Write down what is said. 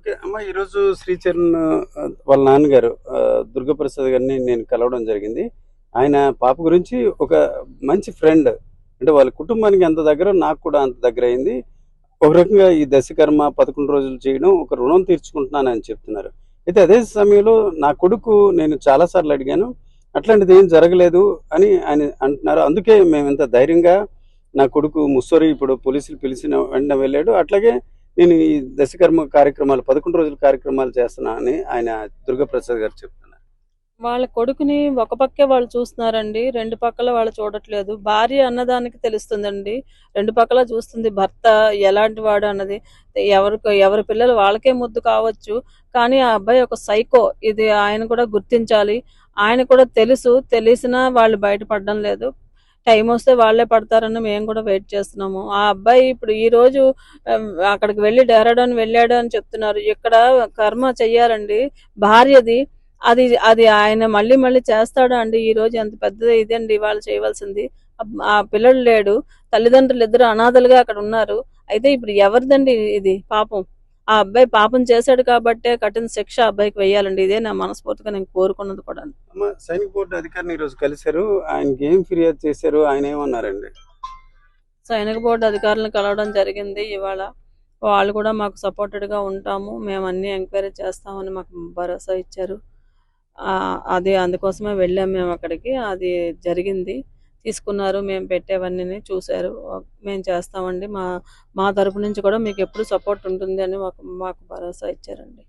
Okay. అమ్మ ఈరోజు శ్రీచరణ్ వాళ్ళ నాన్నగారు దుర్గాప్రసాద్ గారిని నేను కలవడం జరిగింది. ఆయన పాప గురించి ఒక మంచి ఫ్రెండ్. అంటే వాళ్ళ కుటుంబానికి ఎంత దగ్గరో నాకు కూడా అంత దగ్గరయింది. ఒక రకంగా ఈ దశకర్మ 11 రోజులు చేయడం ఒక రుణం తీర్చుకుంటున్నానని చెప్తున్నారు. అయితే అదే సమయంలో నా కొడుకు నేను చాలా సార్లు అడిగాను. అట్లాంటిది ఏం జరగలేదు అని ఆయన అంటున్నారు. అందుకే మేమింత ధైర్యంగా నా కొడుకు ముస్సోరి ఇప్పుడు పోలీసులు పిలిచిన వెంటనే వెళ్ళాడు. అట్లాగే నేను ఈ దశకర్మ కార్యక్రమాలు 11 రోజుల కార్యక్రమాలు చేస్తున్నా అని ఆయన దుర్గాప్రసాద్ గారు చెప్తున్నారు. వాళ్ళ కొడుకుని ఒక పక్కే వాళ్ళు చూస్తున్నారండి. 2 పక్కల వాళ్ళు చూడట్లేదు. భార్య అన్నదానికి తెలుస్తుందండి. 2 పక్కల చూస్తుంది భర్త ఎలాంటి వాడు అన్నది. ఎవరి పిల్లలు వాళ్ళకే ముద్దు కావచ్చు. కానీ ఆ అబ్బాయి ఒక సైకో. ఇది ఆయన కూడా గుర్తించాలి. ఆయన కూడా తెలుసు. తెలిసినా వాళ్ళు బయటపడడం లేదు. టైం వస్తే వాళ్ళే పడతారని మేము కూడా వెయిట్ చేస్తున్నాము. ఆ అబ్బాయి ఇప్పుడు ఈరోజు అక్కడికి వెళ్ళి డెహ్రాడూన్ వెళ్ళాడు అని చెప్తున్నారు. ఇక్కడ కర్మ చెయ్యాలండి భార్యది. అది అది ఆయన మళ్ళీ మళ్ళీ చేస్తాడా అండి? ఈ రోజు ఎంత పెద్దది ఇదండి వాళ్ళు చేయవలసింది. ఆ పిల్లడు లేడు. తల్లిదండ్రులు ఇద్దరు అనాథలుగా అక్కడ ఉన్నారు. అయితే ఇప్పుడు ఎవరిదండి ఇది పాపం? ఆ అబ్బాయి పాపం చేశాడు కాబట్టే కఠిన శిక్ష ఆ అబ్బాయికి వేయాలండి. ఇదే నా మనస్ఫూర్తిగా నేను కోరుకున్నది కూడా. అమ్మ సైనిక బోర్డు అధికారిని ఈరోజు కలిశారు. ఆయనకి ఏం ఫిర్యాదు చేశారు? ఆయన ఏమన్నారండి? సైనిక బోర్డు అధికారులను కలవడం జరిగింది ఇవాళ. వాళ్ళు కూడా మాకు సపోర్టెడ్గా ఉంటాము, మేము అన్ని ఎంక్వైరీ చేస్తామని మాకు భరోసా ఇచ్చారు. అది అందుకోసమే వెళ్ళాం మేము అక్కడికి. అది జరిగింది. తీసుకున్నారు. మేము పెట్టేవన్నీ చూశారు. మేము చేస్తామండి. మా మా తరపు నుంచి కూడా మీకు ఎప్పుడు సపోర్ట్ ఉంటుంది అని మాకు మాకు భరోసా ఇచ్చారండి.